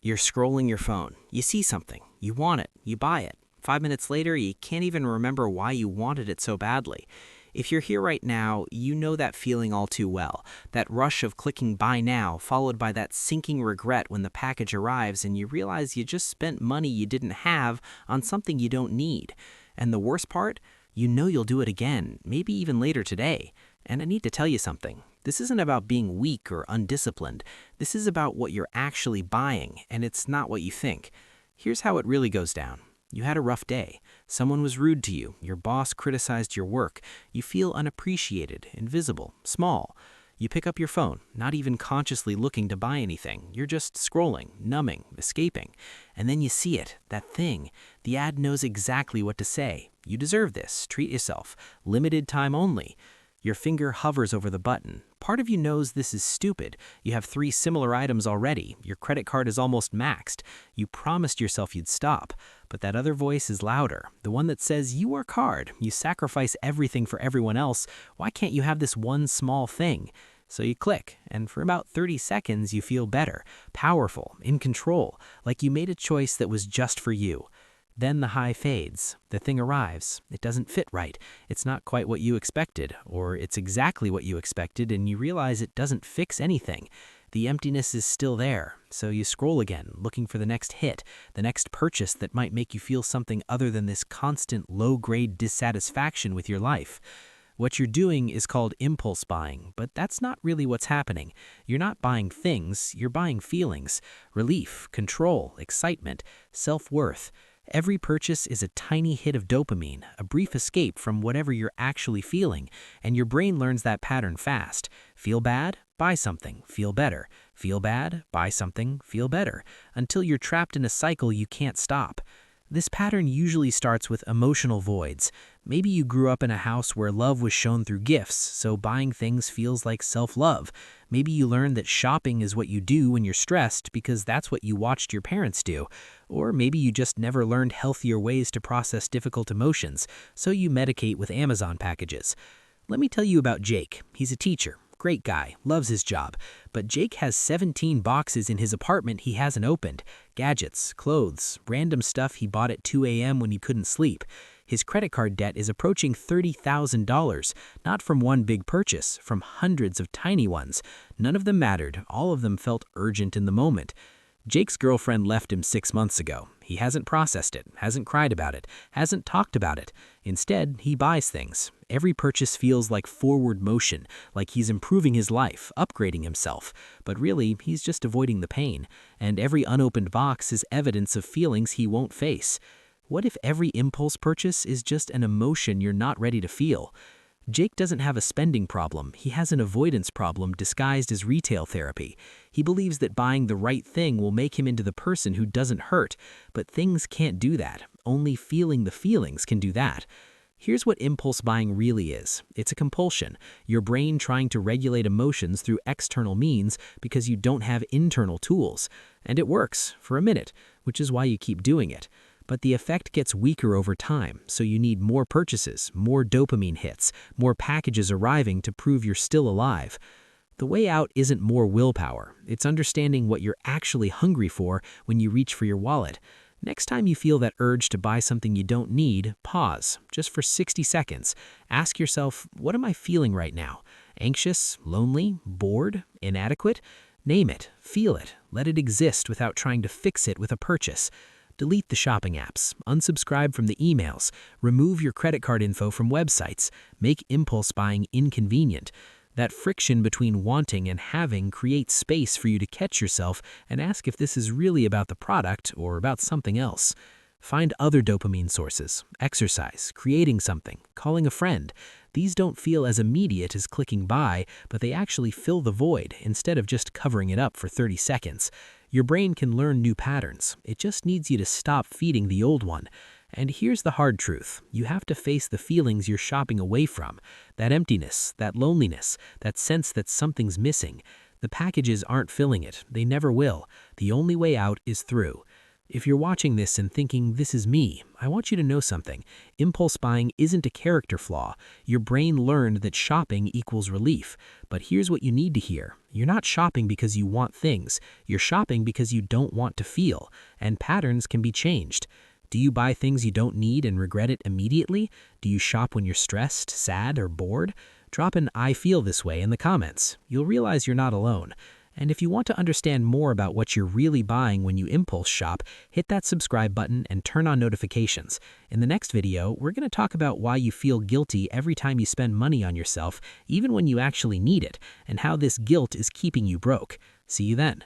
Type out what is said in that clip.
You're scrolling your phone. You see something. You want it. You buy it. 5 minutes later, you can't even remember why you wanted it so badly. If you're here right now, you know that feeling all too well. That rush of clicking buy now, followed by that sinking regret when the package arrives and you realize you just spent money you didn't have on something you don't need. And the worst part? You know you'll do it again, maybe even later today. And I need to tell you something. This isn't about being weak or undisciplined. This is about what you're actually buying, and it's not what you think. Here's how it really goes down. You had a rough day. Someone was rude to you. Your boss criticized your work. You feel unappreciated, invisible, small. You pick up your phone, not even consciously looking to buy anything. You're just scrolling, numbing, escaping. And then you see it, that thing. The ad knows exactly what to say. You deserve this. Treat yourself. Limited time only. Your finger hovers over the button. Part of you knows this is stupid. You have 3 similar items already. Your credit card is almost maxed. You promised yourself you'd stop. But that other voice is louder. The one that says, you work hard. You sacrifice everything for everyone else. Why can't you have this one small thing? So you click, and for about 30 seconds you feel better, powerful, in control, like you made a choice that was just for you. Then the high fades. The thing arrives. It doesn't fit right. It's not quite what you expected, or it's exactly what you expected, and you realize it doesn't fix anything. The emptiness is still there, so you scroll again, looking for the next hit, the next purchase that might make you feel something other than this constant low-grade dissatisfaction with your life. What you're doing is called impulse buying, but that's not really what's happening. You're not buying things, you're buying feelings, relief, control, excitement, self-worth. Every purchase is a tiny hit of dopamine, a brief escape from whatever you're actually feeling, and your brain learns that pattern fast. Feel bad? Buy something, feel better. Feel bad? Buy something, feel better, until you're trapped in a cycle you can't stop. This pattern usually starts with emotional voids. Maybe you grew up in a house where love was shown through gifts, so buying things feels like self-love. Maybe you learned that shopping is what you do when you're stressed because that's what you watched your parents do. Or maybe you just never learned healthier ways to process difficult emotions, so you medicate with Amazon packages. Let me tell you about Jake. He's a teacher. Great guy, loves his job. But Jake has 17 boxes in his apartment he hasn't opened. Gadgets, clothes, random stuff he bought at 2 a.m. when he couldn't sleep. His credit card debt is approaching $30,000, not from one big purchase, from hundreds of tiny ones. None of them mattered, all of them felt urgent in the moment. Jake's girlfriend left him 6 months ago. He hasn't processed it, hasn't cried about it, hasn't talked about it. Instead, he buys things. Every purchase feels like forward motion, like he's improving his life, upgrading himself. But really, he's just avoiding the pain. And every unopened box is evidence of feelings he won't face. What if every impulse purchase is just an emotion you're not ready to feel? Jake doesn't have a spending problem, he has an avoidance problem disguised as retail therapy. He believes that buying the right thing will make him into the person who doesn't hurt, but things can't do that. Only feeling the feelings can do that. Here's what impulse buying really is. It's a compulsion, your brain trying to regulate emotions through external means because you don't have internal tools. And it works, for a minute, which is why you keep doing it. But the effect gets weaker over time, so you need more purchases, more dopamine hits, more packages arriving to prove you're still alive. The way out isn't more willpower. It's understanding what you're actually hungry for when you reach for your wallet. Next time you feel that urge to buy something you don't need, pause, just for 60 seconds. Ask yourself, what am I feeling right now? Anxious, lonely, bored, inadequate? Name it, feel it, let it exist without trying to fix it with a purchase. Delete the shopping apps, unsubscribe from the emails, remove your credit card info from websites, make impulse buying inconvenient. That friction between wanting and having creates space for you to catch yourself and ask if this is really about the product or about something else. Find other dopamine sources, exercise, creating something, calling a friend. These don't feel as immediate as clicking buy, but they actually fill the void instead of just covering it up for 30 seconds. Your brain can learn new patterns. It just needs you to stop feeding the old one. And here's the hard truth. You have to face the feelings you're shopping away from. That emptiness, that loneliness, that sense that something's missing. The packages aren't filling it. They never will. The only way out is through. If you're watching this and thinking, this is me, I want you to know something. Impulse buying isn't a character flaw. Your brain learned that shopping equals relief. But here's what you need to hear. You're not shopping because you want things. You're shopping because you don't want to feel. And patterns can be changed. Do you buy things you don't need and regret it immediately? Do you shop when you're stressed, sad, or bored? Drop an "I feel this way" in the comments. You'll realize you're not alone. And if you want to understand more about what you're really buying when you impulse shop, hit that subscribe button and turn on notifications. In the next video, we're going to talk about why you feel guilty every time you spend money on yourself, even when you actually need it, and how this guilt is keeping you broke. See you then.